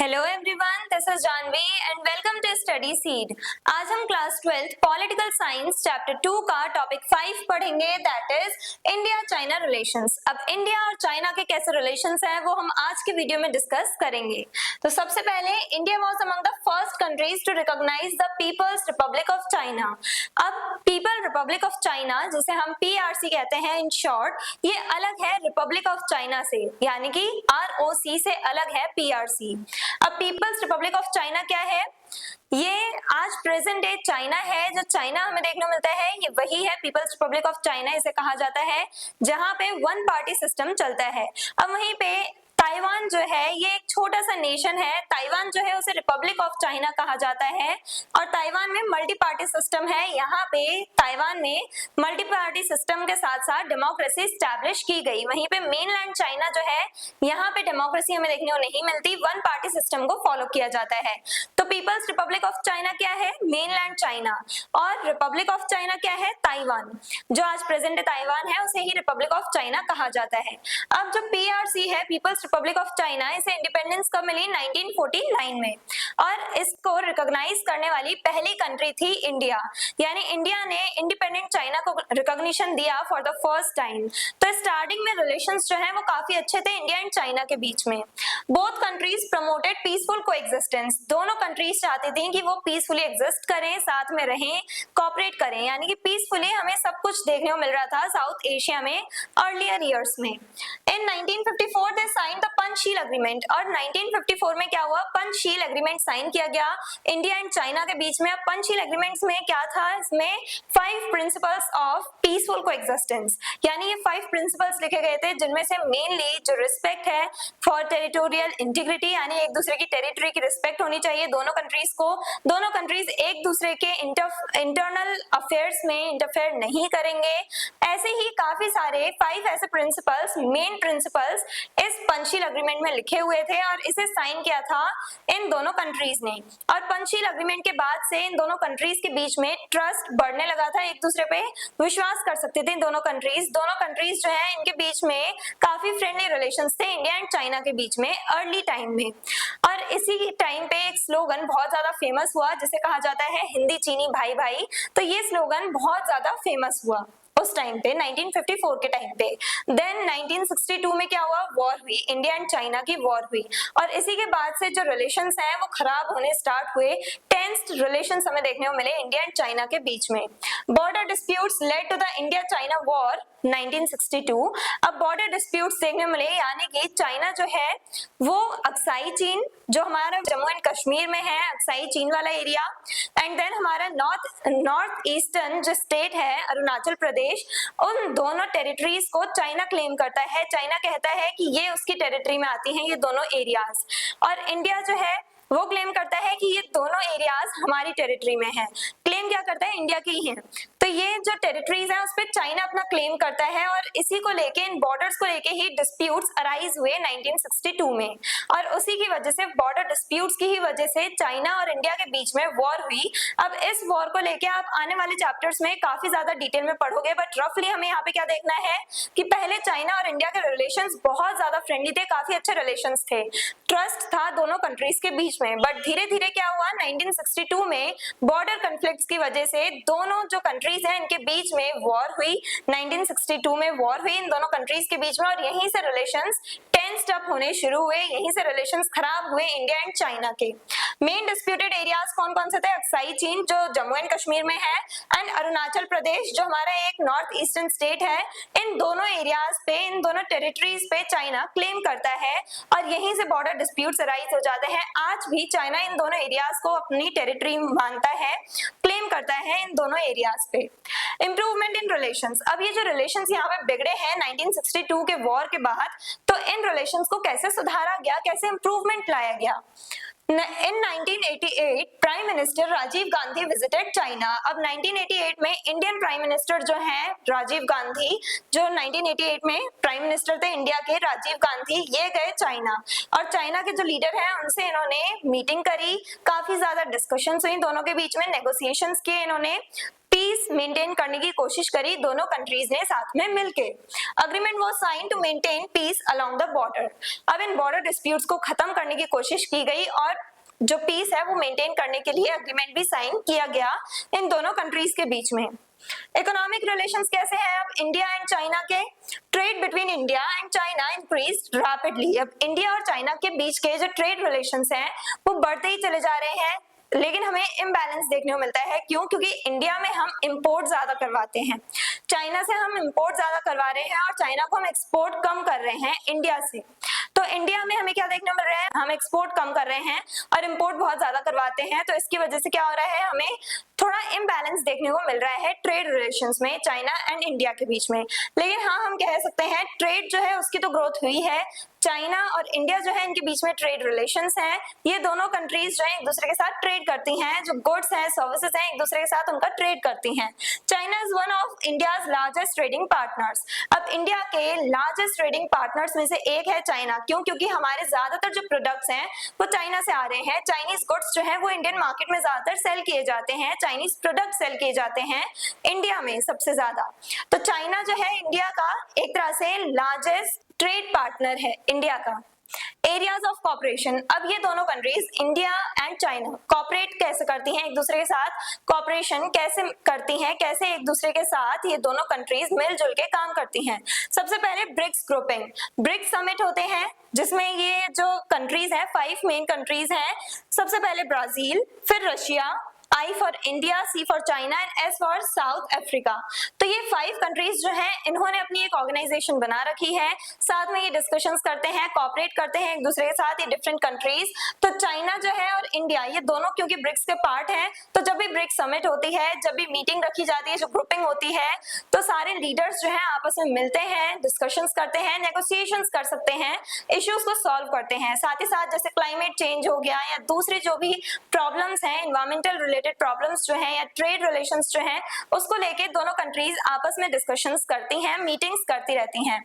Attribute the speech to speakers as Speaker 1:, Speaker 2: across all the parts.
Speaker 1: Hello everyone, this is Janvi and welcome to study seed. आज हम class 12th political science chapter 2 का topic 5 पढ़ेंगे, that is India China relations. अब India और China के कैसे रिलेशंस हैं वो हम आज के वीडियो में डिस्कस करेंगे। तो सबसे पहले, India was among the first countries to recognise the people's republic of China. अब पीपल रिपब्लिक ऑफ चाइना, जिसे हम पीआरसी कहते हैं इन शॉर्ट, ये अलग है रिपब्लिक ऑफ चाइना से, यानी कि आरओसी से अलग है पीआरसी। अब पीपल्स रिपब्लिक ऑफ चाइना क्या है? ये आज प्रेजेंट डे चाइना है। जो चाइना हमें देखने मिलता है ये वही है पीपल्स रिपब्लिक ऑफ चाइना, इसे कहा जाता है, जहां पे वन पार्टी सिस्टम चलता है। अब वहीं पे ताइवान जो है ये एक छोटा सा नेशन है। ताइवान जो है उसे रिपब्लिक ऑफ चाइना कहा जाता है और ताइवान में मल्टी पार्टी सिस्टम है। यहाँ पे ताइवान में मल्टी पार्टी सिस्टम के साथ साथ डेमोक्रेसी स्टैब्लिश की गई। वहीं पे मेनलैंड चाइना जो है यहाँ पे डेमोक्रेसी हमें देखने को नहीं मिलती, वन पार्टी सिस्टम को फॉलो किया जाता है। तो पीपल्स रिपब्लिक ऑफ चाइना क्या है? Mainland China. और रिपब्लिक ऑफ चाइना क्या है? ताइवान। जो आज प्रेजेंट ताइवान है उसे ही रिपब्लिक ऑफ चाइना कहा जाता है। अब जो पीआरसी है, पीपल्स रिपब्लिक ऑफ चाइना, इसे इंडिपेंडेंस कब मिली? 1949 में। और इसको रिकॉग्नाइज करने वाली पहली कंट्री थी इंडिया, यानी इंडिया ने इंडिपेंडेंट चाइना को रिकॉग्निशन दिया फॉर द फर्स्ट टाइम। तो स्टार्टिंग में रिलेशंस जो है वो काफी अच्छे थे इंडिया एंड चाइना के बीच में। Both countries promoted peaceful coexistence. दोनों कंट्रीज चाहती थी कि वो पीसफुली एग्जिस्ट करें, साथ में रहें, कोऑपरेट करें, यानी कि पीसफुली हमें सब कुछ देखने को मिल रहा था साउथ एशिया में अर्लियर ईयर्स में। इन 1954 दे साइन द पंचशील एग्रीमेंट। और 1954 में क्या हुआ? पंचशील एग्रीमेंट साइन किया गया इंडिया एंड चाइना के बीच में। अब पंचशील एग्रीमेंट्स में क्या था? इसमें 5 प्रिंसिपल्स ऑफ पीसफुल कोएग्जिस्टेंस, यानी ये 5 प्रिंसिपल्स लिखे गए थे, जिनमें से मेनली जो रिस्पेक्ट है फॉर टेरिटोरियल इंटीग्रिटी, यानी एक दूसरे की टेरिटरी की रिस्पेक्ट होनी चाहिए दोनों कंट्रीज को। दोनों कंट्रीज एक दूसरे के इंटरनल अफेयर्स में इंटरफेयर नहीं करेंगे। ऐसे ही काफी सारे 5 ऐसे प्रिंसिपल्स, मेन प्रिंसिपल्स इस पंचशील एग्रीमेंट में लिखे हुए थे और इसे साइन किया था इन दोनों कंट्रीज ने। और पंचशील एग्रीमेंट के बाद से इन दोनों कंट्रीज के बीच में ट्रस्ट बढ़ने लगा था, एक दूसरे पे विश्वास कर सकते थे दोनों कंट्रीज। दोनों कंट्रीज जो है इनके बीच में काफी फ्रेंडली रिलेशंस थे इंडिया एंड चाइना के बीच में अर्ली टाइम में। और इसी टाइम पे एक स्लोगन बहुत ज्यादा फेमस हुआ जिसे कहा जाता है हिंदी चीनी भाई भाई। तो ये स्लोगन बहुत ज्यादा फेमस हुआ उस टाइम पे, 1954 के टाइम पे। देन 1962 में क्या हुआ? वॉर हुई, इंडिया एंड चाइना की वॉर हुई। और इसी के बाद से जो रिलेशंस हैं वो खराब होने स्टार्ट हुए। टेंस्ड रिलेशंस हमें देखने को मिले इंडिया एंड चाइना के बीच में। Border disputes led to the India China war 1962। अब बॉर्डर डिस्प्यूट्स देखने मिले, यानी कि चाइना जो है वो अक्साई चीन, जो हमारा जम्मू एंड कश्मीर में है, अक्साई चीन वाला एरिया, एंड देन हमारा नॉर्थ ईस्टर्न जो स्टेट है अरुणाचल प्रदेश, उन दोनों टेरिटरीज को चाइना क्लेम करता है। चाइना कहता है कि ये उसकी टेरिटरी में आती हैं ये दोनों एरियाज, और इंडिया जो है वो क्लेम करता है कि ये दोनों एरियाज हमारी टेरिटरी में है। क्लेम क्या करता है? इंडिया के ही है। तो ये जो टेरिटरीज है उस पर चाइना अपना क्लेम करता है और इसी को लेके, इन बॉर्डर्स को लेके ही डिस्प्यूट्स अराइज हुए 1962 में। और उसी की वजह से, बॉर्डर डिस्प्यूट्स की ही वजह से चाइना और इंडिया के बीच में वॉर हुई। अब इस वॉर को लेके आप आने वाले चैप्टर्स में काफी ज्यादा डिटेल में पढ़ोगे, बट रफली हमें यहाँ पे क्या देखना है कि पहले चाइना और इंडिया के रिलेशंस बहुत ज्यादा फ्रेंडली थे, काफी अच्छे रिलेशंस थे, ट्रस्ट था दोनों कंट्रीज के बीच में। बट धीरे धीरे क्या हुआ? 1962 में बॉर्डर कॉन्फ्लिक्ट्स की वजह से दोनों जो कंट्रीज हैं इनके बीच में वॉर हुई। 1962 में वॉर हुई इन दोनों कंट्रीज के बीच में और यहीं से रिलेशंस टेंस्ड अप होने शुरू हुए, यहीं से रिलेशंस खराब हुए इंडिया एंड चाइना के। मेन डिस्प्यूटेड एरियाज कौन कौन से थे? अक्साई चीन जो जम्मू एंड कश्मीर में है, एंड अरुणाचल प्रदेश जो हमारा एक नॉर्थ ईस्टर्न स्टेट है। इन दोनों एरियाज पे, इन दोनों टेरिटरीज पे चाइना क्लेम करता है और यहीं से बॉर्डर डिस्प्यूट्स अराइज हो जाते हैं। आज भी चाइना इन दोनों एरियाज को अपनी टेरिटरी मानता है, क्लेम करता है इन दोनों एरियाज पे। Improvement in relations. अब ये जो रिलेशंस यहाँ पे बिगड़े हैं 1962 के वॉर के बाद, तो इन रिलेशंस को कैसे सुधारा गया, कैसे इंप्रूवमेंट लाया गया? In 1988 prime minister Rajiv Gandhi visited China. अब 1988 में इंडियन प्राइम मिनिस्टर जो हैं राजीव गांधी, जो 1988 में प्राइम मिनिस्टर थे इंडिया के, राजीव गांधी, ये गए चाइना और चाइना के जो लीडर हैं उनसे इन्होंने मीटिंग करी, काफी ज्यादा डिस्कशंस हुई दोनों के बीच में, नेगोशिएशंस किए इन्होंने, पीस पीस मेंटेन करने की कोशिश करी दोनों कंट्रीज ने साथ में मिलके। Agreement was sign to maintain piece along the border. अब इन बॉर्डर डिस्प्यूट्स को खत्म करने की कोशिश की गई और जो पीस है वो मेंटेन करने के लिए अग्रीमेंट भी साइन किया गया इन दोनों कंट्रीज के बीच में। इकोनॉमिक रिलेशंस कैसे हैं अब इंडिया एंड चाइना के? Trade between India and China increased rapidly. अब इंडिया और चाइना के बीच के जो ट्रेड रिलेशंस हैं वो बढ़ते ही चले जा रहे हैं, लेकिन हमें इम्बैलेंस देखने को मिलता है। क्यों? क्योंकि इंडिया में हम इंपोर्ट ज्यादा करवाते हैं, चाइना से हम इंपोर्ट ज्यादा करवा रहे हैं और चाइना को हम एक्सपोर्ट कम कर रहे हैं इंडिया से। तो इंडिया में हमें क्या देखने को मिल रहा है? हम एक्सपोर्ट कम कर रहे हैं और इंपोर्ट बहुत ज्यादा करवाते हैं, तो इसकी वजह से क्या हो रहा है, हमें थोड़ा इम्बैलेंस देखने को मिल रहा है ट्रेड रिलेशंस में चाइना एंड इंडिया के बीच में। लेकिन हाँ, हम कह सकते हैं ट्रेड जो है उसकी तो ग्रोथ हुई है। चाइना और इंडिया जो है इनके बीच में ट्रेड रिलेशंस हैं। ये दोनों कंट्रीज जो है एक दूसरे के साथ ट्रेड करती हैं, जो गुड्स हैं, सर्विसेज हैं, एक दूसरे के साथ उनका ट्रेड करती हैं। China is one of India's largest trading partners. अब इंडिया के लार्जेस्ट ट्रेडिंग पार्टनर्स में से एक है चाइना। क्यों? क्योंकि हमारे ज्यादातर जो प्रोडक्ट्स हैं वो चाइना से आ रहे हैं। चाइनीज गुड्स जो है वो इंडियन मार्केट में ज्यादातर सेल किए जाते हैं, चाइनीज प्रोडक्ट सेल किए जाते हैं इंडिया में सबसे ज्यादा। तो चाइना जो है इंडिया का एक तरह से लार्जेस्ट ट्रेड पार्टनर है इंडिया का। एरियाज ऑफ कॉपरेशन, अब ये दोनों countries India and China cooperate कैसे करती हैं एक दूसरे के साथ, कॉपरेशन कैसे करती हैं, कैसे एक दूसरे के साथ ये दोनों कंट्रीज मिलजुल के काम करती हैं। सबसे पहले ब्रिक्स ग्रुपिंग, ब्रिक्स समिट होते हैं जिसमें ये जो कंट्रीज हैं 5 मेन कंट्रीज हैं। सबसे पहले ब्राजील, फिर Russia, I for India, C for China and S for south Africa. तो ये 5 कंट्रीज जो हैं इन्होंने अपनी एक ऑर्गेनाइजेशन बना रखी है, साथ में ये डिस्कशंस करते हैं, कोऑपरेट करते हैं एक दूसरे के साथ ये डिफरेंट कंट्रीज। तो चाइना जो है और इंडिया ये दोनों क्योंकि ब्रिक्स के पार्ट हैं, तो जब भी ब्रिक्स समिट होती है, जब भी मीटिंग रखी जाती है, जो ग्रुपिंग होती है, तो सारे लीडर्स जो है आपस में मिलते हैं, डिस्कशंस करते हैं, नेगोशिएशंस कर सकते हैं, इश्यूज को सॉल्व करते हैं। साथ ही साथ जैसे क्लाइमेट चेंज हो गया या दूसरी जो भी प्रॉब्लम्स हैं, एनवायरमेंटल रिलेटेड प्रॉब्लम्स जो हैं या ट्रेड रिलेशंस जो हैं, उसको लेके दोनों कंट्रीज आपस में डिस्कशंस करती हैं, मीटिंग्स करती रहती हैं।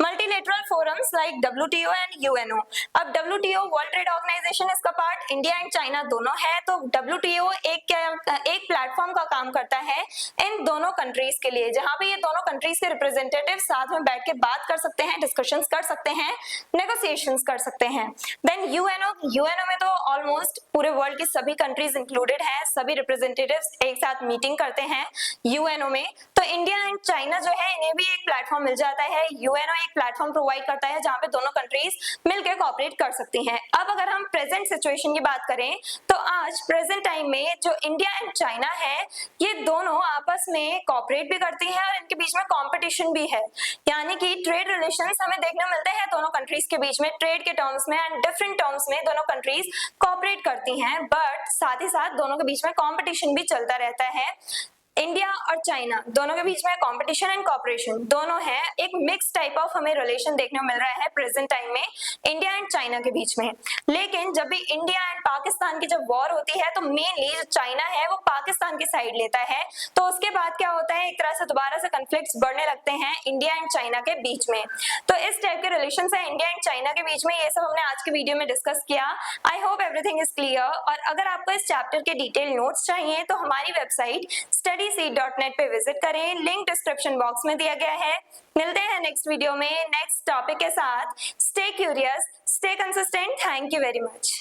Speaker 1: Multilateral forums like WTO and UNO। अब WTO वर्ल्ड ट्रेड ऑर्गेनाइजेशन इसका पार्ट इंडिया एंड चाइना दोनों है, तो WTO एक प्लेटफॉर्म का काम करता है इन दोनों कंट्रीज के लिए, जहां पे ये दोनों कंट्रीज के रिप्रेजेंटेटिव साथ में बैठ के बात कर सकते हैं, डिस्कशंस कर सकते हैं, नेगोशिएशंस कर सकते हैं। देन UNO में तो ऑलमोस्ट पूरे वर्ल्ड की सभी कंट्रीज इंक्लूडेड है, सभी रिप्रेजेंटेटिव्स एक साथ मीटिंग करते हैं UNO में। तो इंडिया एंड चाइना जो है इन्हें भी एक प्लेटफॉर्म मिल जाता है, UNO एक प्लेटफॉर्म प्रोवाइड करता है जहां पे दोनों कंट्रीज मिलकर कोऑपरेट कर सकती हैं। अब अगर हम प्रेजेंट सिचुएशन की बात करें तो आज प्रेजेंट टाइम में जो इंडिया एंड चाइना है ये दोनों आपस में कोऑपरेट भी करती हैं और इनके बीच में कंपटीशन भी है, यानी कि ट्रेड रिलेशंस हमें देखने को मिलते हैं दोनों कंट्रीज के बीच में ट्रेड के टर्म्स में एंड डिफरेंट टर्म्स में दोनों कंट्रीज कोऑपरेट करती हैं, बट साथ ही साथ दोनों के बीच में कंपटीशन भी चलता रहता है। इंडिया और चाइना दोनों के बीच में कंपटीशन एंड कोऑपरेशन दोनों है, एक मिक्स टाइप ऑफ हमें रिलेशन देखने को मिल रहा है प्रेजेंट टाइम में इंडिया एंड चाइना के बीच में। लेकिन जब भी इंडिया एंड पाकिस्तान की जब वॉर होती है तो मेनली जो चाइना है वो पाकिस्तान की साइड लेता है, तो उसके बाद क्या होता है, एक तरह से दोबारा से कन्फ्लिक्ट्स बढ़ने लगते हैं इंडिया एंड चाइना के बीच में। तो इस टाइप के रिलेशन है इंडिया एंड चाइना के बीच में, ये सब हमने आज के वीडियो में डिस्कस किया। I hope everything is clear. और अगर आपको इस चैप्टर के डिटेल नोट्स चाहिए तो हमारी वेबसाइट studyseed.net पे विजिट करें, लिंक डिस्क्रिप्शन बॉक्स में दिया गया है। मिलते हैं नेक्स्ट वीडियो में नेक्स्ट टॉपिक के साथ। Stay curious, stay consistent. Thank you very much.